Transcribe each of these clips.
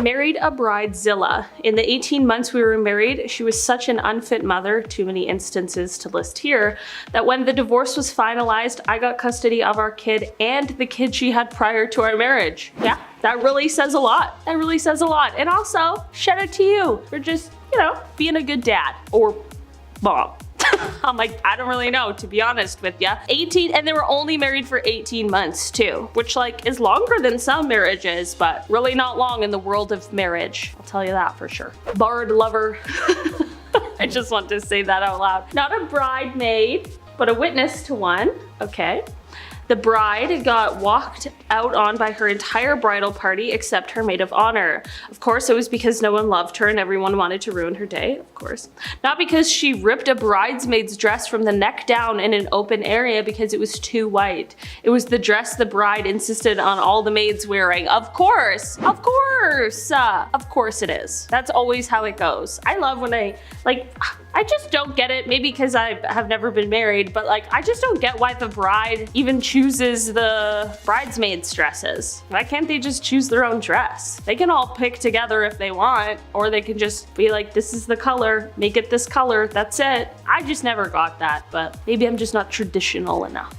married a bridezilla. In the 18 months we were married, she was such an unfit mother, too many instances to list here, that when the divorce was finalized, I got custody of our kid and the kid she had prior to our marriage. Yeah, that really says a lot. That really says a lot. And also, shout out to you for just, you know, being a good dad or mom. I'm like, I don't really know, to be honest with ya. 18, and they were only married for 18 months too, which like is longer than some marriages, but really not long in the world of marriage. I'll tell you that for sure. Bard lover. I just want to say that out loud. Not a bridemaid, but a witness to one. Okay. The bride got walked out on by her entire bridal party except her maid of honor. Of course, it was because no one loved her and everyone wanted to ruin her day, of course. Not because she ripped a bridesmaid's dress from the neck down in an open area because it was too white. It was the dress the bride insisted on all the maids wearing. Of course! Of course! Of course it is. That's always how it goes. I love when I just don't get it, maybe because I have never been married, but like, I just don't get why the bride even chooses the bridesmaids' dresses. Why can't they just choose their own dress? They can all pick together if they want, or they can just be like, this is the color, make it this color, that's it. I just never got that, but maybe I'm just not traditional enough.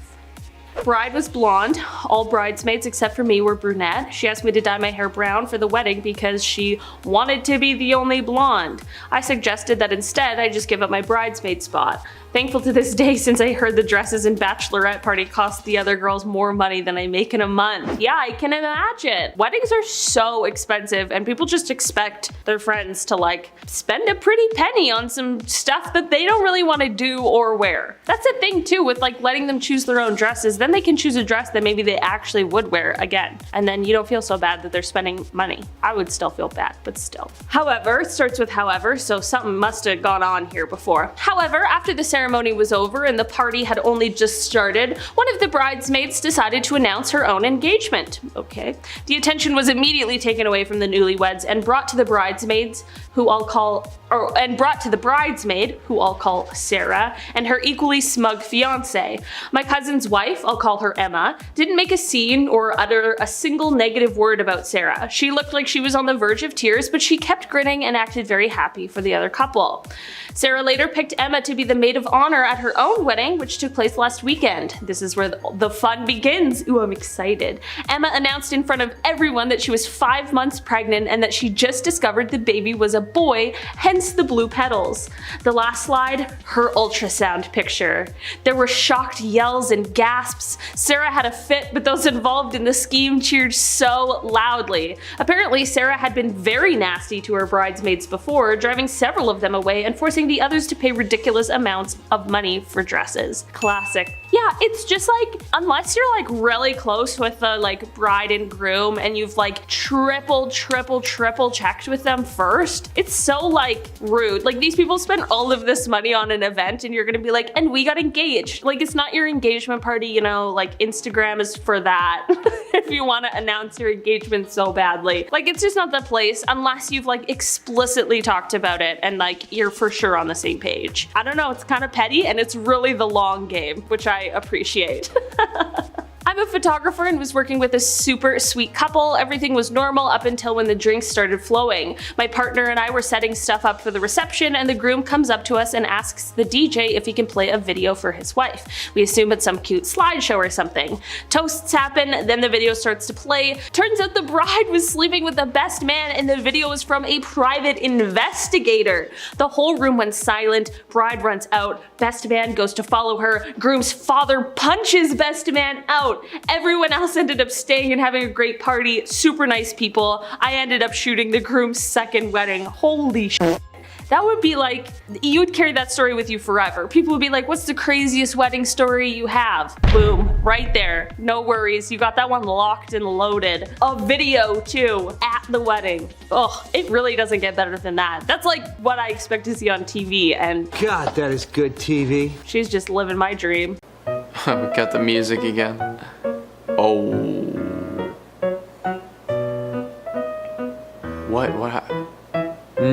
Bride was blonde. All bridesmaids except for me were brunette. She asked me to dye my hair brown for the wedding because she wanted to be the only blonde. I suggested that instead I just give up my bridesmaid spot. Thankful to this day since I heard the dresses and bachelorette party cost the other girls more money than I make in a month. Yeah, I can imagine. Weddings are so expensive and people just expect their friends to like spend a pretty penny on some stuff that they don't really want to do or wear. That's the thing too with like letting them choose their own dresses. Then they can choose a dress that maybe they actually would wear again. And then you don't feel so bad that they're spending money. I would still feel bad, but still. However, it starts with however, so something must have gone on here before. However, after the ceremony was over and the party had only just started, one of the bridesmaids decided to announce her own engagement. Okay. The attention was immediately taken away from the newlyweds and brought to the bridesmaids, who I'll call Sarah, and her equally smug fiance. My cousin's wife, I'll call her Emma, didn't make a scene or utter a single negative word about Sarah. She looked like she was on the verge of tears, but she kept grinning and acted very happy for the other couple. Sarah later picked Emma to be the maid of honor at her own wedding, which took place last weekend. This is where the fun begins. Ooh, I'm excited. Emma announced in front of everyone that she was 5 months pregnant and that she just discovered the baby was a boy, hence the blue petals. The last slide, her ultrasound picture. There were shocked yells and gasps. Sarah had a fit, but those involved in the scheme cheered so loudly. Apparently, Sarah had been very nasty to her bridesmaids before, driving several of them away and forcing the others to pay ridiculous amounts of money for dresses. Classic. Yeah, it's just like, unless you're like really close with the like bride and groom and you've like triple checked with them first, it's so like rude. Like these people spend all of this money on an event and you're gonna be like, and we got engaged. Like it's not your engagement party, you know, like Instagram is for that. If you want to announce your engagement so badly. Like it's just not the place unless you've like explicitly talked about it and like you're for sure on the same page. I don't know, it's kind of petty and it's really the long game, which I appreciate. I'm a photographer and was working with a super sweet couple. Everything was normal up until when the drinks started flowing. My partner and I were setting stuff up for the reception and the groom comes up to us and asks the DJ if he can play a video for his wife. We assume it's some cute slideshow or something. Toasts happen, then the video starts to play. Turns out the bride was sleeping with the best man and the video was from a private investigator. The whole room went silent, bride runs out, best man goes to follow her, groom's father punches best man out. Everyone else ended up staying and having a great party, super nice people. I ended up shooting the groom's second wedding. Holy shit. That would be like, you would carry that story with you forever. People would be like, what's the craziest wedding story you have? Boom, right there. No worries, you got that one locked and loaded. A video too, at the wedding. Oh, it really doesn't get better than that. That's like what I expect to see on TV and God, that is good TV. She's just living my dream. We got the music again. Oh. What happened?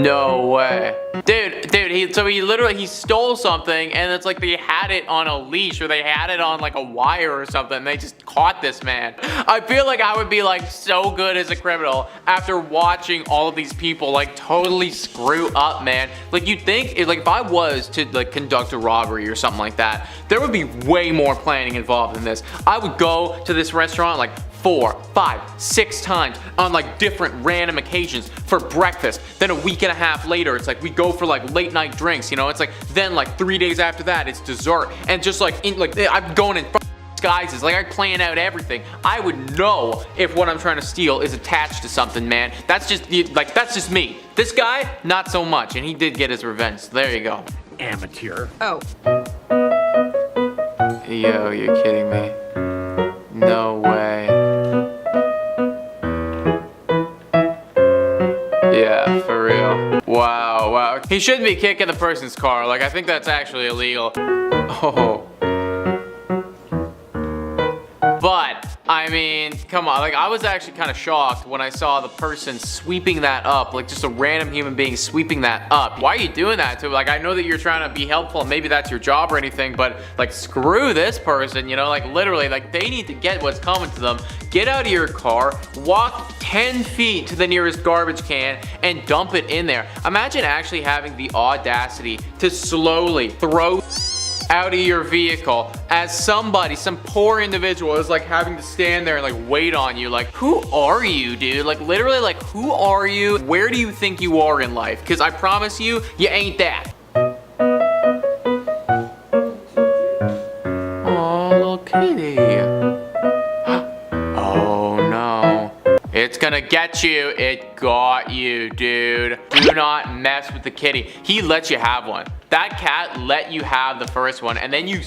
No way. Dude, he literally stole something, and it's like they had it on a leash, or they had it on like a wire or something, and they just caught this man. I feel like I would be like so good as a criminal after watching all of these people like totally screw up, man. Like you'd think, like if I was to like conduct a robbery or something like that, there would be way more planning involved in this. I would go to this restaurant like 4, 5, 6 times on like different random occasions for breakfast. Then a week and a half later, it's like we go for like late night drinks, you know? It's like then like 3 days after that, it's dessert. And just like I'm going in disguises, like I plan out everything. I would know if what I'm trying to steal is attached to something, man. That's just me. This guy, not so much, and he did get his revenge. So there you go. Amateur. Oh. Yo, you're kidding me. No way. Yeah, for real. Wow. He shouldn't be kicking the person's car. Like, I think that's actually illegal. Oh. But, I mean, come on. Like, I was actually kind of shocked when I saw the person sweeping that up. Like, just a random human being sweeping that up. Why are you doing that to? Like, I know that you're trying to be helpful and maybe that's your job or anything, but, like, screw this person, you know? Like, literally, like, they need to get what's coming to them. Get out of your car, walk 10 feet to the nearest garbage can, and dump it in there. Imagine actually having the audacity to slowly throw out of your vehicle as somebody, some poor individual is like having to stand there and like wait on you. Like, who are you, dude? Like, literally, like, who are you? Where do you think you are in life? Because I promise you, you ain't that. Oh, little kitty. Oh no. It's gonna get you. It got you, dude. Do not mess with the kitty. He let you have one. That cat let you have the first one, and then you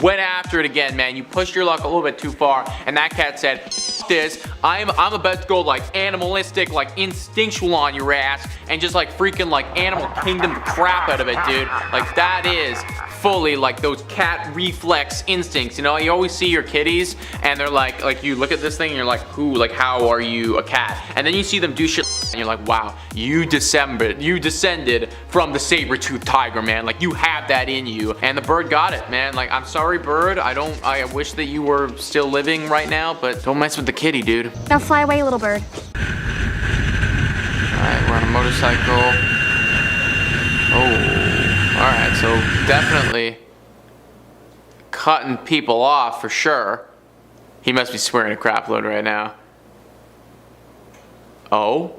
went after it again, man. You pushed your luck a little bit too far, and that cat said, this, I'm about to go like animalistic, like instinctual on your ass, and just like freaking like animal kingdom the crap out of it, dude. Like that is fully like those cat reflex instincts, you know? You always see your kitties, and they're like you look at this thing, and you're like, who, like how are you a cat? And then you see them do shit, and you're like, wow, you descended from the saber-toothed tiger, man. Like you have that in you, and the bird got it, man. Like I'm sorry, bird. I wish that you were still living right now, but don't mess with the kitty, dude. Now fly away, little bird. Alright, we're on a motorcycle. Oh, alright, so definitely cutting people off for sure. He must be swearing a crap load right now. Oh?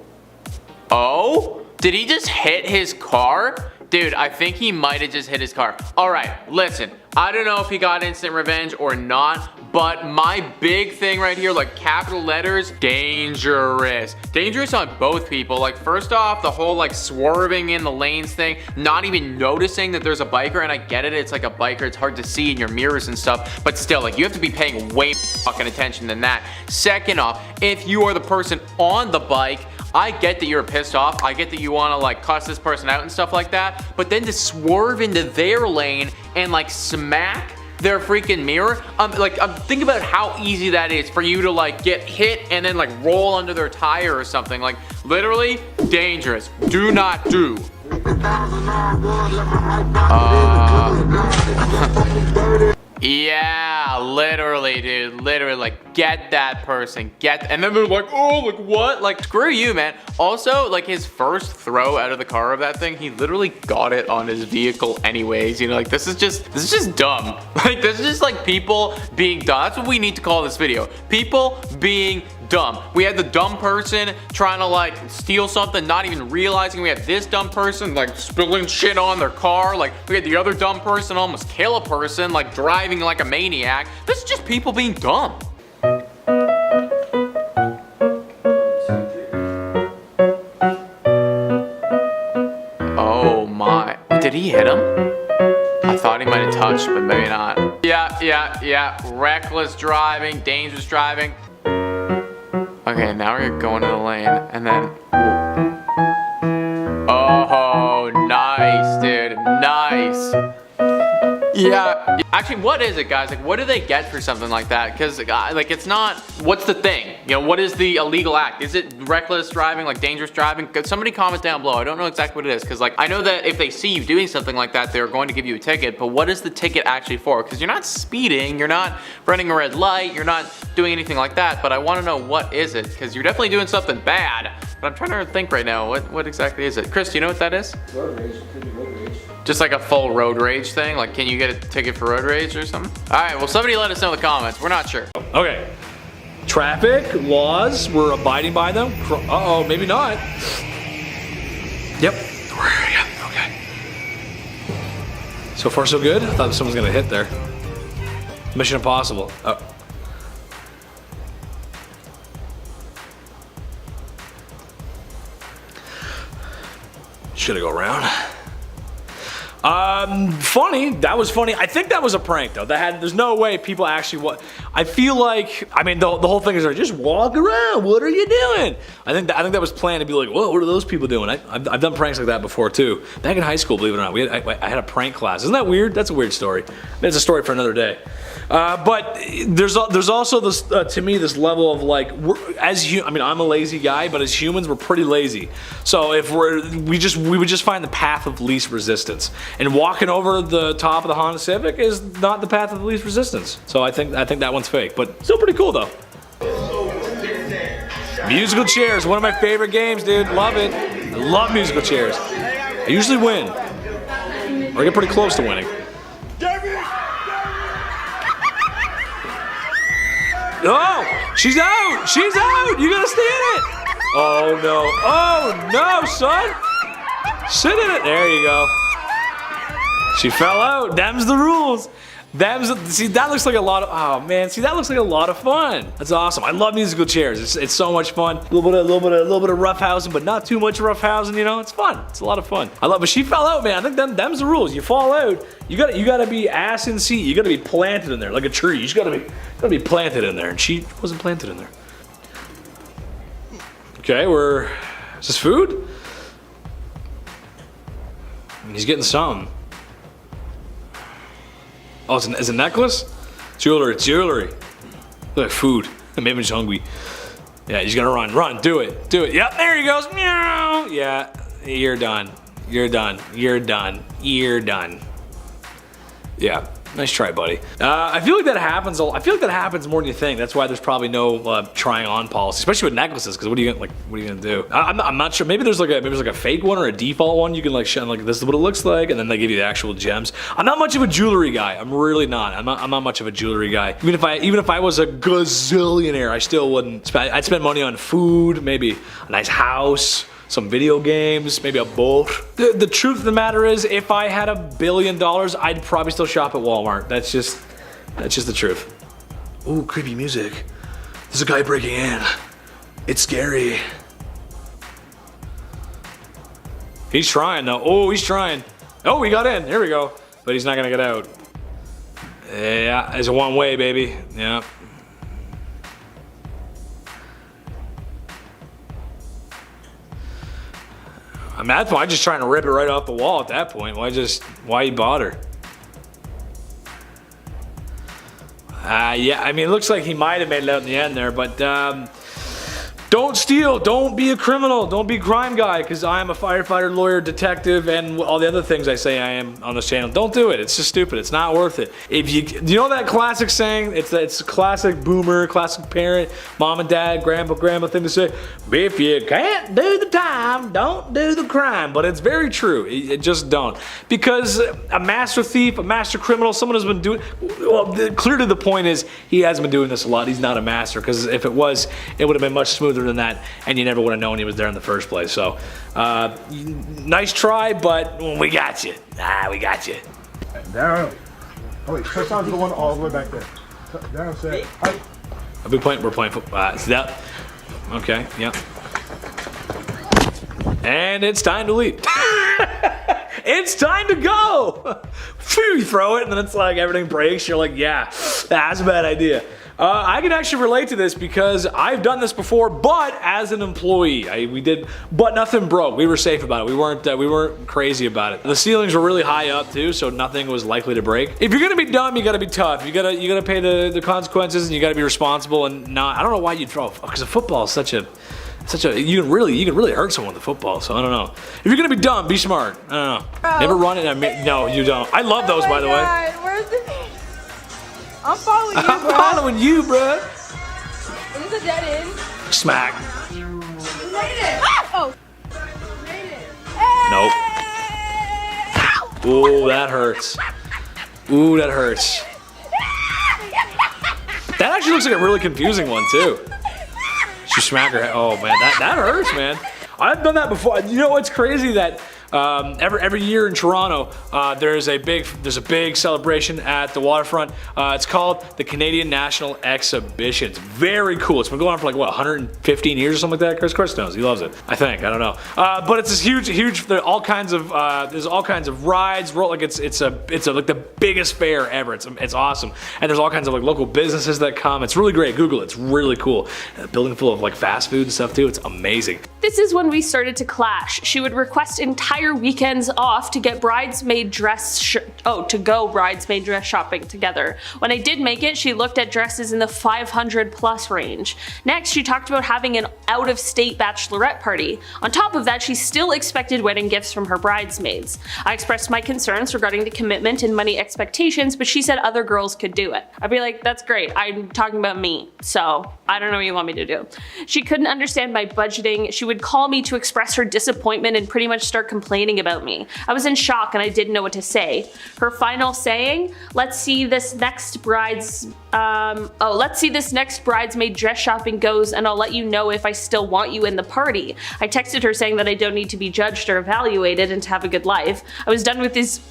Did he just hit his car? Dude, I think he might have just hit his car. All right, listen, I don't know if he got instant revenge or not, but my big thing right here, like capital letters, dangerous. Dangerous on both people. Like first off, the whole like swerving in the lanes thing, not even noticing that there's a biker, and I get it, it's like a biker, it's hard to see in your mirrors and stuff, but still, like you have to be paying way fucking attention than that. Second off, if you are the person on the bike, I get that you're pissed off. I get that you want to like cuss this person out and stuff like that. But then to swerve into their lane and like smack their freaking mirror, think about how easy that is for you to like get hit and then like roll under their tire or something. Like literally dangerous. Do not do. Yeah, literally, dude. Literally, like, get that person. And then they're like, oh, like, what? Like, screw you, man. Also, like, his first throw out of the car of that thing, he literally got it on his vehicle anyways. You know, like, this is just dumb. Like, this is just, like, people being dumb. That's what we need to call this video. People being dumb. We had the dumb person trying to like steal something, not even realizing. We had this dumb person like spilling shit on their car. Like we had the other dumb person almost kill a person, like driving like a maniac. This is just people being dumb. Oh my, did he hit him? I thought he might have touched, but maybe not. Yeah. Reckless driving, dangerous driving. Okay, now we're going to the lane, and then... Oh, nice, dude. Nice. Yeah. Actually, what is it, guys? Like, what do they get for something like that? Because, like, it's not, what's the thing? You know, what is the illegal act? Is it reckless driving, like dangerous driving? Somebody comment down below. I don't know exactly what it is. Because, like, I know that if they see you doing something like that, they're going to give you a ticket. But what is the ticket actually for? Because you're not speeding, you're not running a red light, you're not doing anything like that. But I want to know what is it? Because you're definitely doing something bad. But I'm trying to think right now, what exactly is it? Chris, do you know what that is? Road rage, could be road rage. Just like a full road rage thing? Like, can you get a ticket for road rage or something? All right, well, somebody let us know in the comments. We're not sure. Okay. Traffic laws, we're abiding by them. Uh-oh, maybe not. Yep. Yeah, okay. So far, so good. I thought someone was gonna hit there. Mission Impossible. Oh. Should I go around? Funny. That was funny. I think that was a prank though. There's no way people actually I feel like, I mean, the whole thing is just walk around. What are you doing? I think that was planned to be like, whoa, what are those people doing? I've done pranks like that before too. Back in high school, believe it or not, I had a prank class. Isn't that weird? That's a weird story. It's a story for another day. But there's also this, to me, this level of like, I mean, I'm a lazy guy, but as humans, we're pretty lazy. So if we would just find the path of least resistance. And walking over the top of the Honda Civic is not the path of the least resistance. So I think that one's fake, but still pretty cool though. Musical chairs, one of my favorite games, dude. Love it. I love musical chairs. I usually win, or I get pretty close to winning. Oh, she's out. She's out. You gotta stay in it. Oh no. Oh no, son. Sit in it. There you go. She fell out. Them's the rules. See, that looks like a lot of, oh man, see, that looks like a lot of fun. That's awesome. I love musical chairs. It's so much fun. A little bit of roughhousing, but not too much roughhousing, you know? It's fun. It's a lot of fun. I love it. But she fell out, man. I think them's the rules. You fall out, you gotta be ass in seat. You gotta be planted in there like a tree. You just gotta be planted in there, and she wasn't planted in there. Okay, is this food? He's getting some. Oh, it's a necklace? Jewelry. Look, food. Maybe he's hungry. Yeah, he's gonna run, do it. Yep, there he goes, meow. Yeah, you're done. Yeah, nice try, buddy. I feel like that happens more than you think. That's why there's probably no trying on policy, especially with necklaces. Because what are you gonna do? I'm not sure. Maybe there's like a fake one or a default one. You can like show like this is what it looks like, and then they give you the actual gems. I'm not much of a jewelry guy. I'm really not. I'm not much of a jewelry guy. Even if I was a gazillionaire, I still wouldn't. I'd spend money on food, maybe a nice house, some video games, maybe a boat. The truth of the matter is, if I had $1 billion, I'd probably still shop at Walmart. That's just the truth. Ooh, creepy music. There's a guy breaking in. It's scary. He's trying though. Oh, he's trying. Oh, he got in. Here we go. But he's not gonna get out. Yeah, it's a one way, baby. Yeah. I'm at that point, I'm just trying to rip it right off the wall at that point. Why you bother? Yeah, I mean, it looks like he might have made it out in the end there, but don't steal, don't be a criminal, don't be a crime guy, because I am a firefighter, lawyer, detective, and all the other things I say I am on this channel. Don't do it. It's just stupid. It's not worth it. Do you know that classic saying? It's a classic boomer, classic parent, mom and dad, grandma thing to say. If you can't do the time, don't do the crime. But it's very true. It just don't. Because a master thief, a master criminal, someone who's been doing, well, clearly the point is he hasn't been doing this a lot. He's not a master, because if it was, it would have been much smoother than that, and you never would have known he was there in the first place. So, nice try, but we got you. We got you. Down. Oh wait, touch on to the one all the way back there. Down, set. We're playing football. That. Okay, yeah. And it's time to leave. It's time to go. You throw it, and then it's like everything breaks. You're like, yeah, that's a bad idea. I can actually relate to this because I've done this before, but as an employee, we did, but nothing broke. We were safe about it. We weren't crazy about it. The ceilings were really high up too, so nothing was likely to break. If you're gonna be dumb, you gotta be tough. You gotta pay the consequences, and you gotta be responsible and not. I don't know why you throw, because a football is such a you can really hurt someone with a football. So I don't know. If you're gonna be dumb, be smart. I don't know. Bro. Never run it. No, you don't. I love those, by the way. Where's the... I'm following you, I'm following you, bro. Is this a dead end? Smack. You made it. Oh. You made it. Nope. Ooh, that hurts. Ooh, that hurts. That actually looks like a really confusing one too. She smacked her head. Oh man, that hurts, man. I've done that before. You know what's crazy that every year in Toronto there's a big celebration at the waterfront. It's called the Canadian National Exhibition. It's very cool. It's been going on for like what 115 years or something like that. Chris knows. He loves it. I think. I don't know. But it's this huge. There's all kinds of rides. Like it's like the biggest fair ever. It's awesome. And there's all kinds of like local businesses that come. It's really great. Google it. It's really cool. A building full of like fast food and stuff too. It's amazing. This is when we started to clash. She would request entire weekends off to get bridesmaid dress shopping together. When I did make it, she looked at dresses in the 500 plus range. Next, she talked about having an out-of-state bachelorette party. On top of that, she still expected wedding gifts from her bridesmaids. I expressed my concerns regarding the commitment and money expectations, but she said other girls could do it. I'd be like, that's great. I'm talking about me, so I don't know what you want me to do. She couldn't understand my budgeting. She would call me to express her disappointment and pretty much start complaining about me. I was in shock and I didn't know what to say. Her final saying, let's see this next bridesmaid dress shopping goes and I'll let you know if I still want you in the party. I texted her saying that I don't need to be judged or evaluated and to have a good life. I was done with these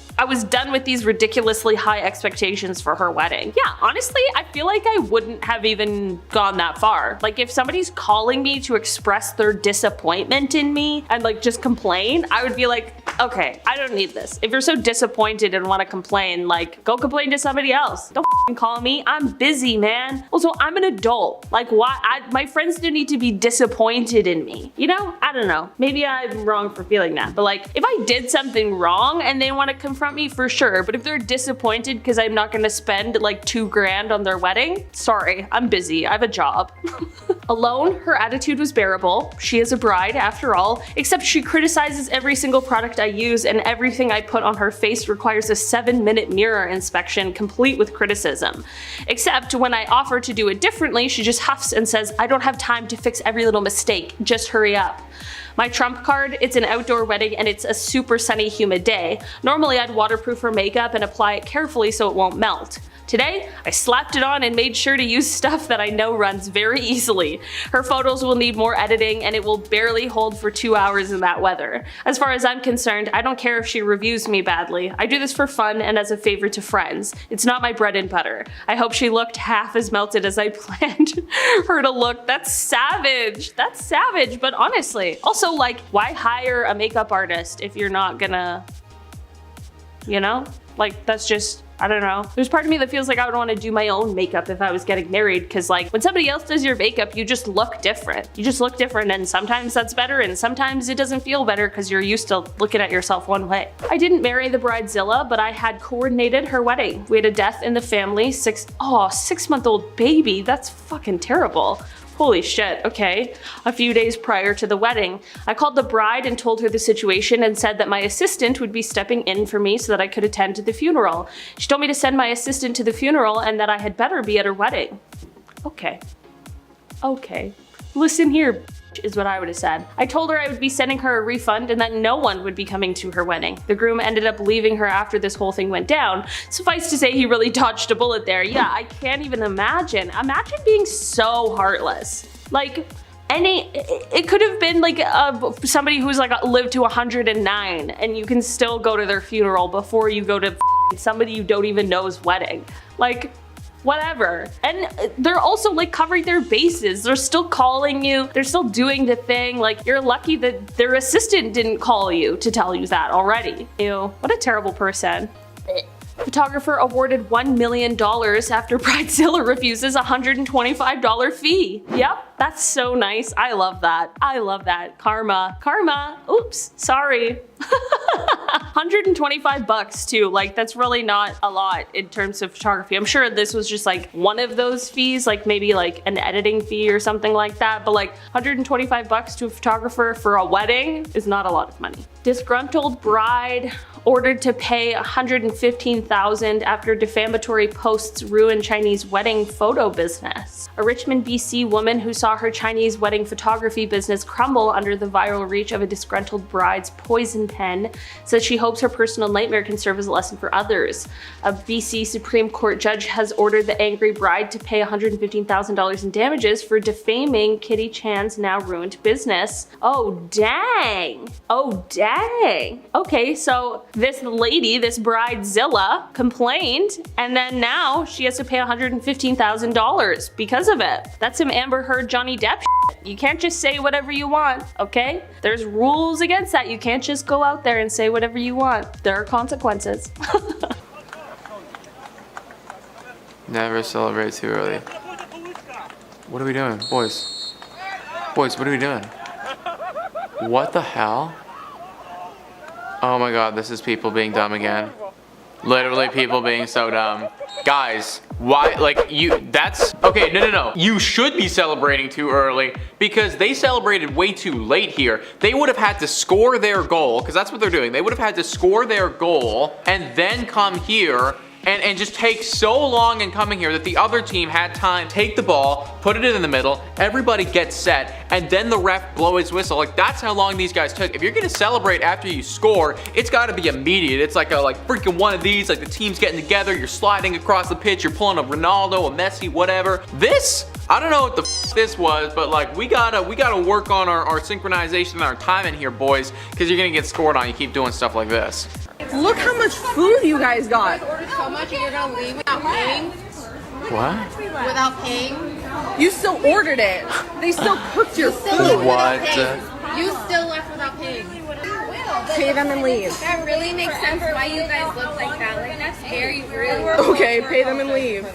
ridiculously high expectations for her wedding. Yeah, honestly, I feel like I wouldn't have even gone that far. Like if somebody's calling me to express their disappointment in me and like just complain, I would be like, okay, I don't need this. If you're so disappointed and want to complain, like go complain to somebody else. Don't call me. I'm busy, man. Also, I'm an adult. Like why? My friends don't need to be disappointed in me. You know? I don't know. Maybe I'm wrong for feeling that. But like if I did something wrong and they want to confront me, for sure, but if they're disappointed because I'm not gonna spend like $2 grand on their wedding, sorry, I'm busy, I have a job. Alone, her attitude was bearable. She is a bride after all, except she criticizes every single product I use and everything I put on her face requires a 7-minute mirror inspection complete with criticism. Except when I offer to do it differently, she just huffs and says, I don't have time to fix every little mistake, just hurry up. My trump card, it's an outdoor wedding and it's a super sunny, humid day. Normally I'd waterproof her makeup and apply it carefully so it won't melt. Today, I slapped it on and made sure to use stuff that I know runs very easily. Her photos will need more editing and it will barely hold for 2 hours in that weather. As far as I'm concerned, I don't care if she reviews me badly. I do this for fun and as a favor to friends. It's not my bread and butter. I hope she looked half as melted as I planned her to look. That's savage. That's savage, but honestly. Also, like, why hire a makeup artist if you're not gonna, you know? Like, that's just, I don't know. There's part of me that feels like I would want to do my own makeup if I was getting married, because like when somebody else does your makeup, you just look different. You just look different, and sometimes that's better and sometimes it doesn't feel better because you're used to looking at yourself one way. I didn't marry the bridezilla, but I had coordinated her wedding. We had a death in the family, 6-month-old baby. That's fucking terrible. Holy shit, okay. A few days prior to the wedding, I called the bride and told her the situation and said that my assistant would be stepping in for me so that I could attend to the funeral. She told me to send my assistant to the funeral and that I had better be at her wedding. Okay. Okay. Listen here, is what I would have said. I told her I would be sending her a refund and that no one would be coming to her wedding. The groom ended up leaving her after this whole thing went down. Suffice to say, he really dodged a bullet there. Yeah, I can't even imagine. Imagine being so heartless. Like, it could have been like somebody who's like lived to 109 and you can still go to their funeral before you go to somebody you don't even know's wedding. Like, whatever. And they're also like covering their bases. They're still calling you. They're still doing the thing. Like, you're lucky that their assistant didn't call you to tell you that already. Ew, what a terrible person. Photographer awarded $1 million after bridezilla refuses a $125 fee. Yep, that's so nice. I love that. I love that. Karma. Karma. Oops, sorry. $125 too. Like, that's really not a lot in terms of photography. I'm sure this was just like one of those fees, like maybe like an editing fee or something like that. But like $125 to a photographer for a wedding is not a lot of money. Disgruntled bride ordered to pay $115,000 after defamatory posts ruin Chinese wedding photo business. A Richmond, BC woman who saw her Chinese wedding photography business crumble under the viral reach of a disgruntled bride's poison pen says she hopes her personal nightmare can serve as a lesson for others. A BC Supreme Court judge has ordered the angry bride to pay $115,000 in damages for defaming Kitty Chan's now ruined business. Oh dang! Oh dang! Okay, so this lady, this bridezilla, complained, and then now she has to pay $115,000 because of it. That's some Amber Heard, Johnny Depp shit. You can't just say whatever you want, okay? There's rules against that. You can't just go out there and say whatever you want. There are consequences. Never celebrate too early. What are we doing, boys? Boys, what are we doing? What the hell? Oh my god, this is people being dumb again. Literally people being so dumb. Guys, why, like, that's, okay, no. You should be celebrating too early because they celebrated way too late here. They would have had to score their goal, because that's what they're doing. They would have had to score their goal and then come here and just take so long in coming here that the other team had time to take the ball, put it in the middle, everybody gets set, and then the ref blow his whistle. Like, that's how long these guys took. If you're gonna celebrate after you score, it's gotta be immediate. It's like a freaking one of these, like the team's getting together, you're sliding across the pitch, you're pulling a Ronaldo, a Messi, whatever. This, I don't know what the this was, but like we gotta work on our synchronization and our timing here, boys, because you're gonna get scored on. You keep doing stuff like this. Look how much food you guys got. So much and you're gonna leave without paying? What? Without paying? You still ordered it. They still cooked your food. What? You still left without paying. Pay them and leave. That really makes sense why you guys look like that. Like, that's very rude. Okay, pay them and leave.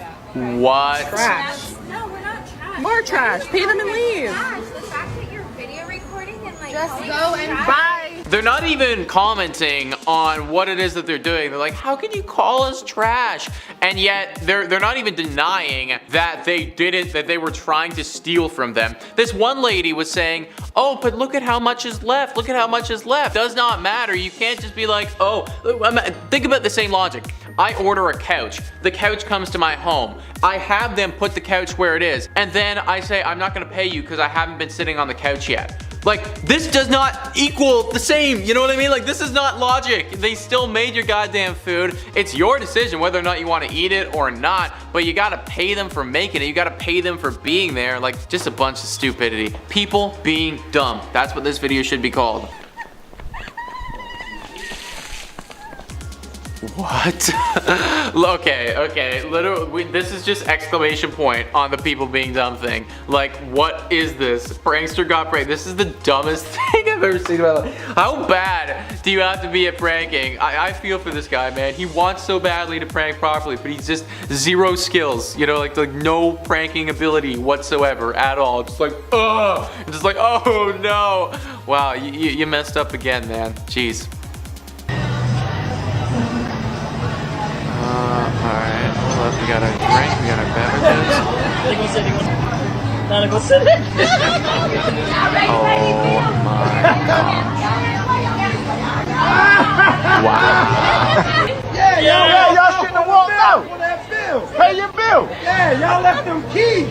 What? Trash. No, we're not trash. More trash. Pay them and leave. Trash. The fact that you're video recording and like Just go and buy. They're not even commenting on what it is that they're doing. They're like, how can you call us trash? And yet they're not even denying that they were trying to steal from them. This one lady was saying, oh, but look at how much is left. Look at how much is left. Does not matter. You can't just be like, oh, think about the same logic. I order a couch. The couch comes to my home. I have them put the couch where it is. And then I say, I'm not gonna pay you because I haven't been sitting on the couch yet. Like, this does not equal the same, you know what I mean? Like, this is not logic. They still made your goddamn food. It's your decision whether or not you want to eat it or not, but you gotta pay them for making it. You gotta pay them for being there. Like, just a bunch of stupidity. People being dumb. That's what this video should be called. What? okay, literally, this is just exclamation point on the people being dumb thing. Like, what is this? Prankster got pranked. This is the dumbest thing I've ever seen in my life. How bad do you have to be at pranking? I feel for this guy, man. He wants so badly to prank properly, but he's just zero skills, you know, like no pranking ability whatsoever at all. Just like, ugh, just like, oh no. Wow, you messed up again, man. Jeez. Alright, we got our drink, we got our beverages. Oh my gosh. Wow. Yeah, y'all shouldn't have walked out. Pay your bill. Yeah, y'all left them keys.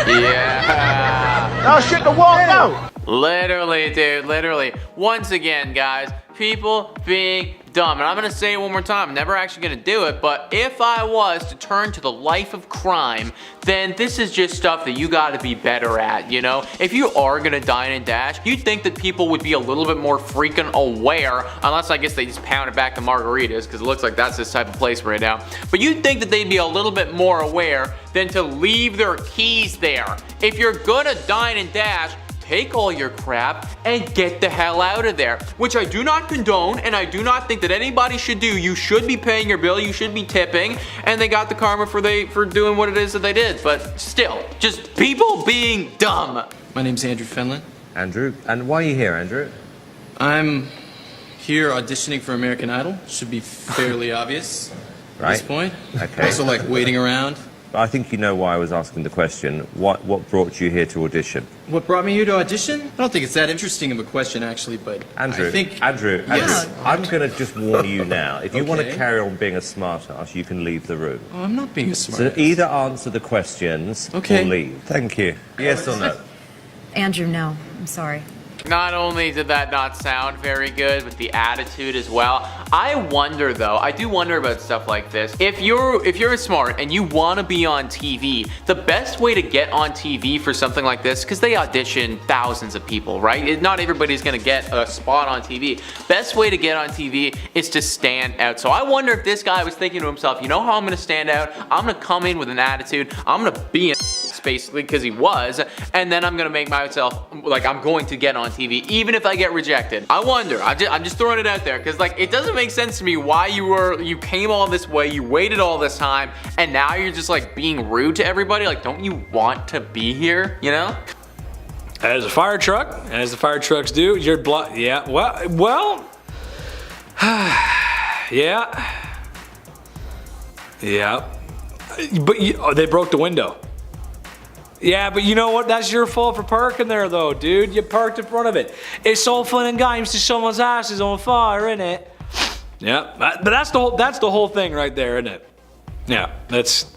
Yeah. Y'all shouldn't have walked out. Literally, dude, literally. Once again, guys, people being dumb. And I'm gonna say it one more time, I'm never actually gonna do it, but if I was to turn to the life of crime, then this is just stuff that you gotta be better at, you know? If you are gonna dine and dash, you'd think that people would be a little bit more freaking aware, unless I guess they just pounded back the margaritas, because it looks like that's this type of place right now. But you'd think that they'd be a little bit more aware than to leave their keys there. If you're gonna dine and dash, take all your crap and get the hell out of there, which I do not condone, and I do not think that anybody should do. You should be paying your bill, you should be tipping, and they got the karma for doing what it is that they did, but still, just people being dumb. My name's Andrew Fenlon. Andrew, and why are you here, Andrew? I'm here auditioning for American Idol. Should be fairly obvious at this point. Okay. Also, like, waiting around. I think you know why I was asking the question. What brought you here to audition? What brought me here to audition? I don't think it's that interesting of a question, actually, but Andrew, I think... Andrew, Yes. I'm going to just warn you now. If you want to Okay. carry on being a smartass, you can leave the room. Oh, I'm not being a smart So ass. either answer the questions Okay. or leave. Thank you. Yes or no? Andrew, no. I'm sorry. Not only did that not sound very good, but the attitude as well. I wonder though, I do wonder about stuff like this. If you're smart and you want to be on TV, the best way to get on TV for something like this, because they audition thousands of people, right? Not everybody's gonna get a spot on TV. Best way to get on TV is to stand out. So I wonder if this guy was thinking to himself, you know how I'm gonna stand out? I'm gonna come in with an attitude. I'm gonna be an basically, because he was, and then I'm gonna make myself like I'm going to get on TV even if I get rejected. I wonder, I'm just throwing it out there, because like it doesn't make sense to me why you came all this way, you waited all this time, and now you're just like being rude to everybody. Like, don't you want to be here, you know? As a fire truck, as the fire trucks do, you're yeah, well, yeah, but they broke the window. Yeah, but you know what? That's your fault for parking there, though, dude. You parked in front of it. It's all fun and games till someone's ass is on fire, isn't it? Yeah, but that's the whole thing right there, isn't it? Yeah, that's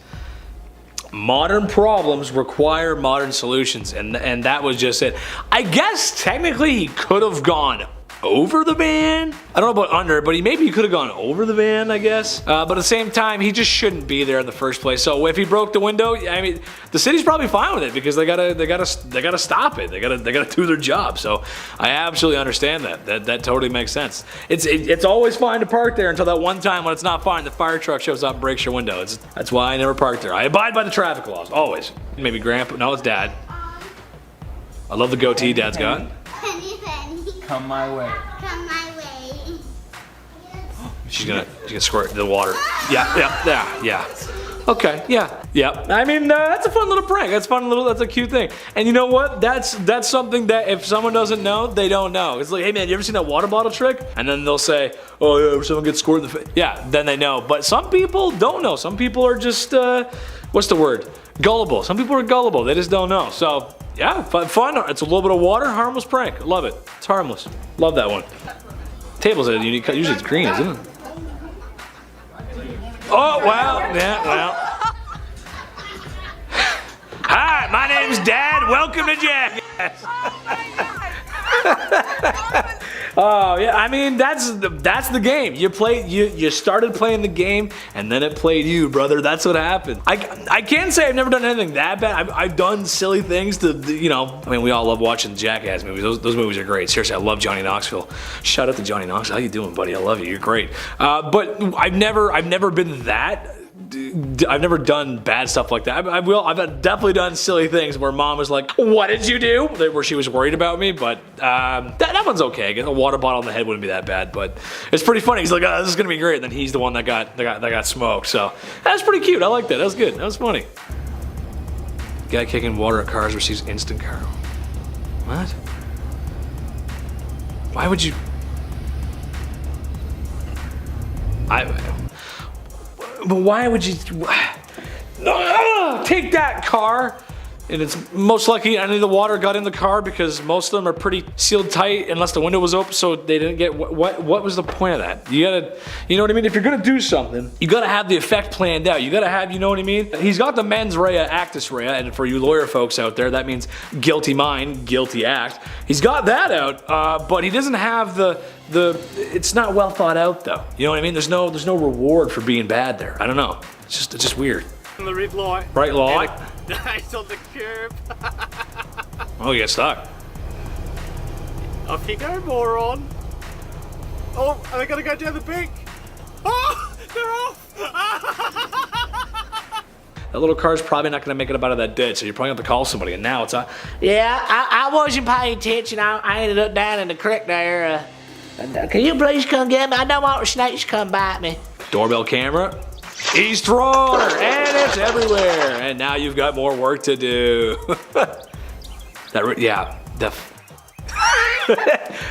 modern problems require modern solutions, and that was just it. I guess technically he could have gone over the van. I don't know about under, but maybe he could have gone over the van, I guess. But at the same time, he just shouldn't be there in the first place. So if he broke the window, I mean, the city's probably fine with it because they gotta stop it. They gotta do their job. So I absolutely understand that. That totally makes sense. It's always fine to park there until that one time when it's not fine. The fire truck shows up and breaks your window. That's why I never park there. I abide by the traffic laws always. Maybe Grandpa. No, it's Dad. I love the goatee Dad's got. Come my way. Come my way. She's gonna squirt the water. Yeah. Okay, yeah. I mean, that's a fun little prank. That's a cute thing. And you know what? That's something that if someone doesn't know, they don't know. It's like, hey man, you ever seen that water bottle trick? And then they'll say, oh yeah, someone gets squirted in the face. Yeah, then they know. But some people don't know. Some people are just, what's the word? Gullible. Some people are gullible. They just don't know. So yeah, fun. It's a little bit of water, harmless prank. Love it. It's harmless. Love that one. Table's a unique cut. Usually it's green, isn't it? Oh, well, yeah, well. Hi, my name's Dad. Welcome to Jackass. Oh yeah, I mean that's the game. You started playing the game and then it played you, brother. That's what happened. I can't say I've never done anything that bad. I've done silly things to, you know. I mean, we all love watching Jackass movies. Those movies are great. Seriously, I love Johnny Knoxville. Shout out to Johnny Knoxville. How you doing, buddy? I love you. You're great. But I've never been that. I've never done bad stuff like that. I've definitely done silly things where mom was like, what did you do? Where she was worried about me, but that one's okay. A water bottle on the head wouldn't be that bad, but it's pretty funny. He's like, oh, this is gonna be great. And then he's the one that got smoked. So that's pretty cute. I like that. That was good. That was funny. Guy kicking water at cars receives instant car. What? Why would you? But why would you take that car? And it's most likely any of the water got in the car because most of them are pretty sealed tight unless the window was open, so they didn't get what was the point of that? You know what I mean? If you're gonna do something, you gotta have the effect planned out. You gotta have, you know what I mean? He's got the mens rea actus rea, and for you lawyer folks out there, that means guilty mind, guilty act. He's got that out, but he doesn't have the it's not well thought out though. You know what I mean? There's no reward for being bad there. I don't know. It's just weird. The red light. Bright light. It's on the curb. Oh, you got stuck. Off you go, moron. Oh, are they gonna go down the bank? Oh, they're off. that little car's probably not going to make it up out of that ditch. So you're probably going to have to call somebody. And now it's Yeah, I wasn't paying attention. I ended up down in the creek there. Can you please come get me? I don't want the snakes to come bite me. doorbell camera. He's thrown her, and it's everywhere. And now you've got more work to do.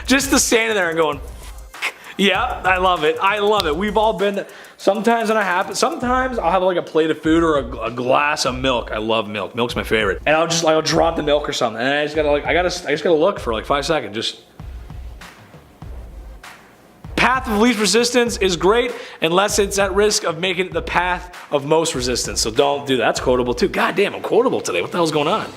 Just to standing there and going, yeah, I love it. I love it. We've all been there. Sometimes when I have, sometimes I'll have like a plate of food or a glass of milk. I love milk. Milk's my favorite. And I'll drop the milk or something. And I just gotta look for like 5 seconds. Just path of least resistance is great unless it's at risk of making it the path of most resistance. So don't do that. That's quotable too. God damn, I'm quotable today. What the hell's going on?